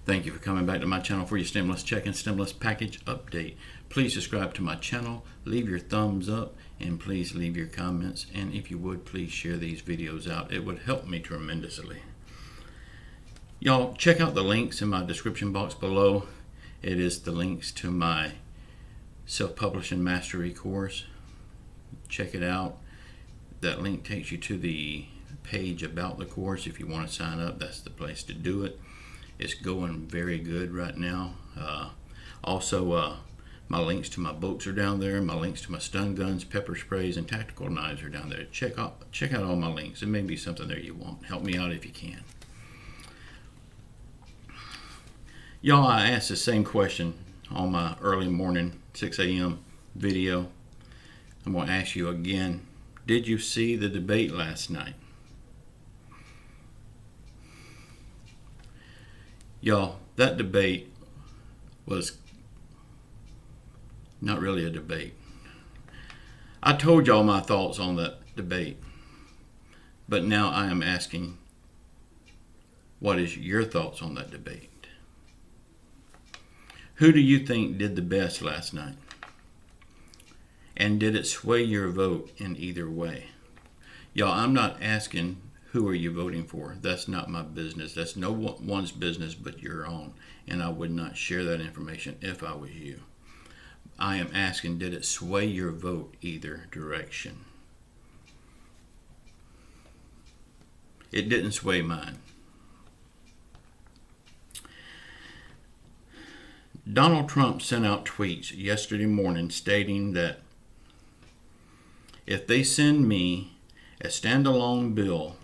Thank you for coming back to my channel for your stimulus check and stimulus package update. Please subscribe to my channel, leave your thumbs up, and please leave your comments. And if you would, please share these videos out. It would help me tremendously. Y'all, check out the links in my description box below. It is the links to my self-publishing mastery course. Check it out. That link takes you to the page about the course. If you want to sign up, that's the place to do it. It's going very good right now. Also, my links to my books are down there. My links to my stun guns, pepper sprays, and tactical knives are down there. Check out all my links. There may be something there you want. Help me out if you can. Y'all, I asked the same question on my early morning 6 a.m. video. I'm going to ask you again. Did you see the debate last night? Y'all, that debate was not really a debate. I told y'all my thoughts on that debate, but now I am asking, what is your thoughts on that debate? Who do you think did the best last night? And did it sway your vote in either way? Y'all, I'm not asking who are you voting for. That's not my business. That's no one's business but your own. And I would not share that information if I was you. I am asking, did it sway your vote either direction? It didn't sway mine. Donald Trump sent out tweets yesterday morning stating that if they send me a standalone bill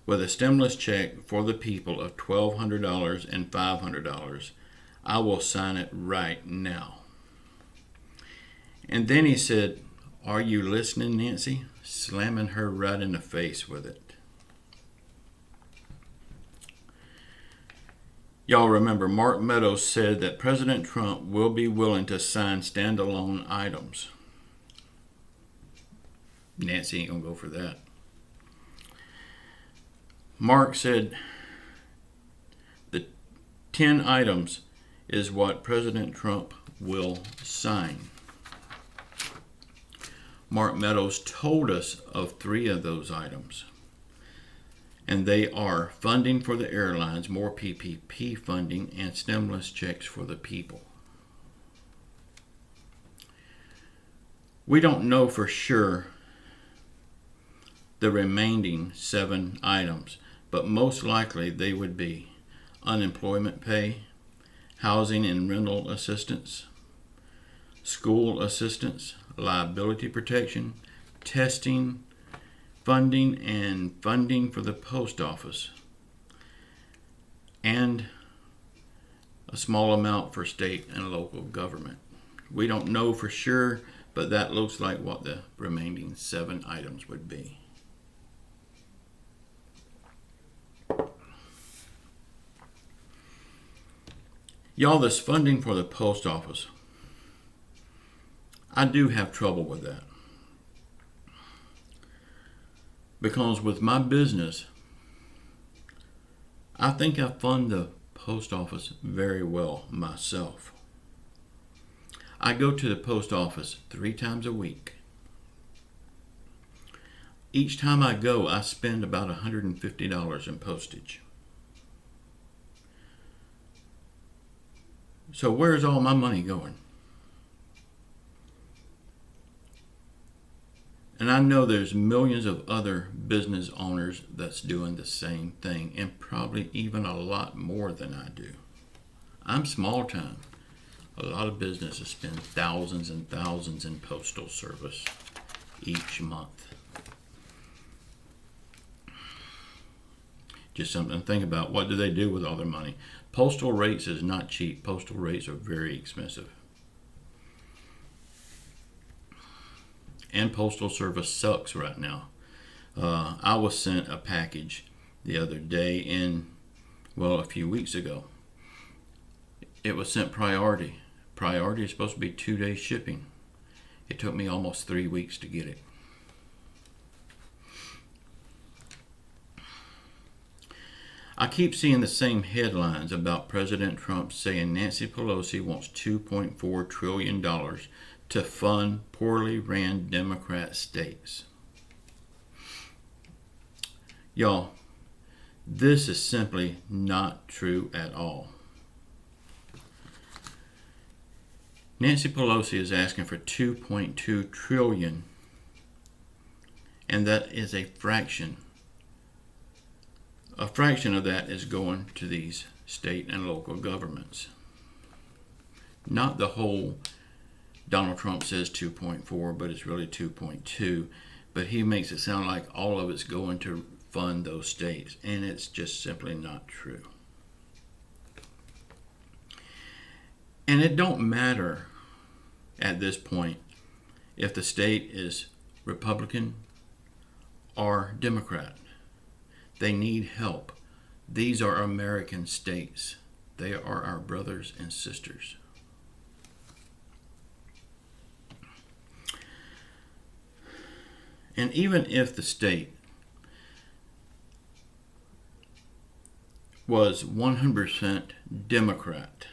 with a stimulus check for the people of $1,200 and $500, I will sign it right now. And then he said, "Are you listening, Nancy?" Slamming her right in the face with it. Y'all remember Mark Meadows said that President Trump will be willing to sign standalone items. Nancy ain't gonna go for that. Mark said the 10 items is what President Trump will sign. Mark Meadows told us of 3 of those items. And they are funding for the airlines, more PPP funding, and stimulus checks for the people. We don't know for sure the remaining 7 items, but most likely they would be unemployment pay, housing and rental assistance, school assistance, liability protection, testing, funding, and funding for the post office, and a small amount for state and local government. We don't know for sure, but that looks like what the remaining 7 items would be. Y'all, this funding for the post office, I do have trouble with that. Because with my business, I think I fund the post office very well myself. I go to the post office 3 times a week. Each time I go, I spend about $150 in postage. So where's all my money going? And I know there's millions of other business owners that's doing the same thing, and probably even a lot more than I do. I'm small time. A lot of businesses spend thousands and thousands in postal service each month. Just something to think about. What do they do with all their money? Postal rates is not cheap. Postal rates are very expensive. And postal service sucks right now. I was sent a package the other day a few weeks ago. It was sent priority. Priority is supposed to be 2-day shipping. It took me almost 3 weeks to get it. I keep seeing the same headlines about President Trump saying Nancy Pelosi wants $2.4 trillion to fund poorly ran Democrat states. Y'all, this is simply not true at all. Nancy Pelosi is asking for $2.2 trillion, and that is a fraction. A fraction of that is going to these state and local governments. Not the whole. Donald Trump says 2.4, but it's really 2.2. But he makes it sound like all of it's going to fund those states, and it's just simply not true. And it don't matter at this point if the state is Republican or Democrat. They need help. These are American states. They are our brothers and sisters. And even if the state was 100% Democrat,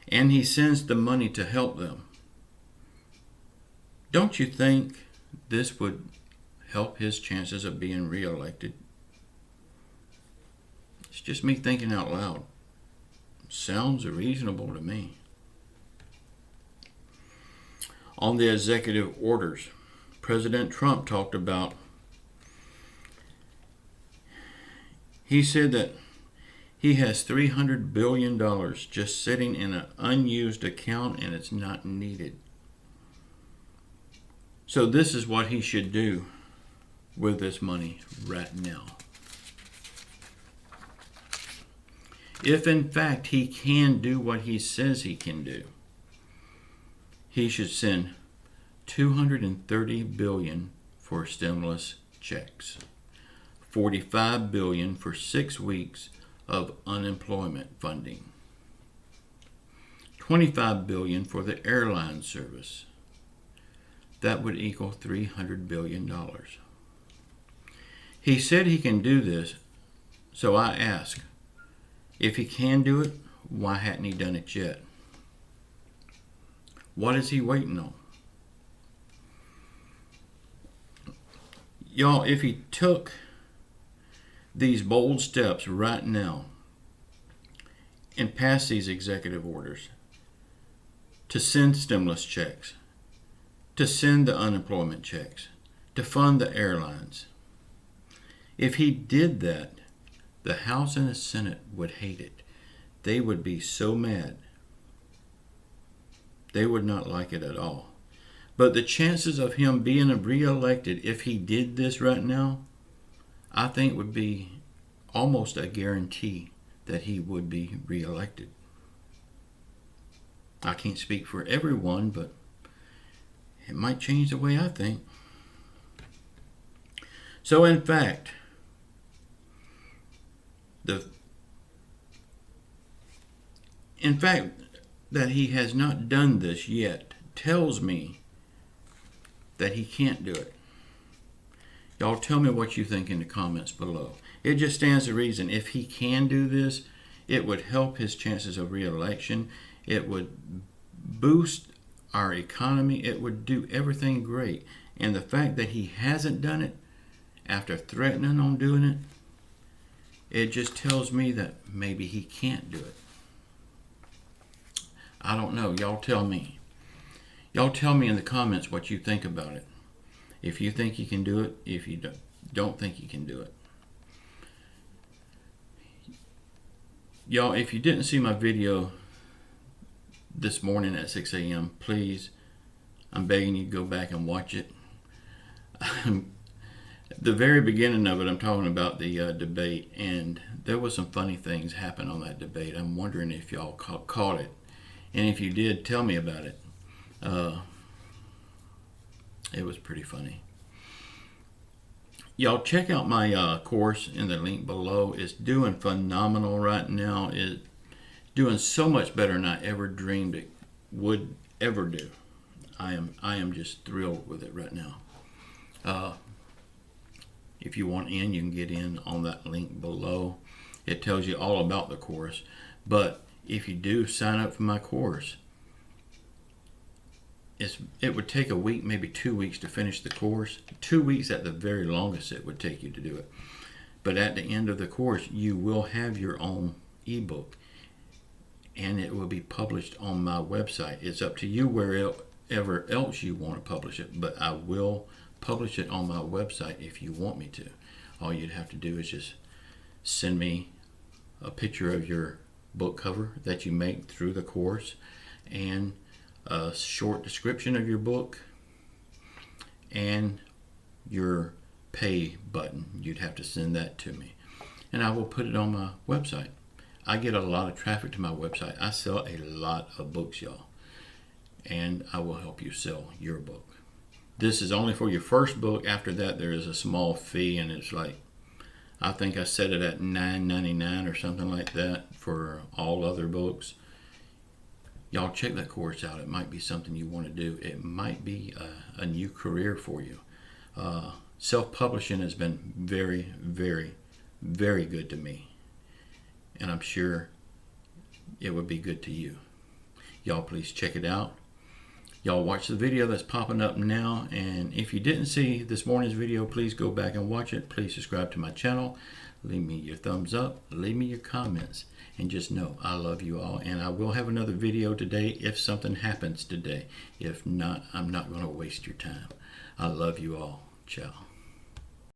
and he sends the money to help them, don't you think this would help his chances of being reelected? It's just me thinking out loud. Sounds reasonable to me. On the executive orders, President Trump talked about, he said that he has $300 billion just sitting in an unused account and it's not needed. So this is what he should do with this money right now. If in fact he can do what he says he can do, he should send $230 billion for stimulus checks, $45 billion for 6 weeks of unemployment funding, $25 billion for the airline service. That would equal $300 billion. He said he can do this, so I ask, if he can do it, why hadn't he done it yet? What is he waiting on? Y'all, if he took these bold steps right now and passed these executive orders to send stimulus checks, to send the unemployment checks, to fund the airlines, if he did that, the House and the Senate would hate it. They would be so mad. They would not like it at all. But the chances of him being reelected, if he did this right now, I think would be almost a guarantee that he would be reelected. I can't speak for everyone, but it might change the way I think. So in fact, that he has not done this yet tells me that he can't do it. Y'all tell me what you think in the comments below. It just stands to reason. If he can do this, it would help his chances of re-election. It would boost our economy. It would do everything great. And the fact that he hasn't done it after threatening on doing it, it just tells me that maybe he can't do it. I don't know. Y'all tell me. Y'all tell me in the comments what you think about it. If you think you can do it, if you don't think you can do it. Y'all, if you didn't see my video this morning at 6 a.m., please, I'm begging you to go back and watch it. The very beginning of it, I'm talking about the debate, and there was some funny things happen on that debate. I'm wondering if y'all caught it. And if you did, tell me about it. It was pretty funny. Y'all check out my course in the link below. It's doing phenomenal right now. It's doing so much better than I ever dreamed it would ever do. I am just thrilled with it right now. If you want in, you can get in on that link below. It tells you all about the course. But if you do sign up for my course, it would take a week, maybe 2 weeks to finish the course. 2 weeks at the very longest it would take you to do it. But at the end of the course, you will have your own ebook, and it will be published on my website. It's up to you wherever else you want to publish it, but I will publish it on my website if you want me to. All you'd have to do is just send me a picture of your book cover that you make through the course and a short description of your book and your pay button. You'd have to send that to me, and I will put it on my website. I get a lot of traffic to my website. I sell a lot of books, y'all, and I will help you sell your book. This is only for your first book. After that, there is a small fee, and it's like, I think I set it at $9.99 or something like that for all other books. Y'all check that course out. It might be something you want to do. It might be a new career for you. Self-publishing has been very, very, very good to me, and I'm sure it would be good to you. Y'all please check it out. Y'all watch the video that's popping up now, and if you didn't see this morning's video, please go back and watch it. Please subscribe to my channel. Leave me your thumbs up. Leave me your comments, and just know I love you all, and I will have another video today if something happens today. If not, I'm not going to waste your time. I love you all. Ciao.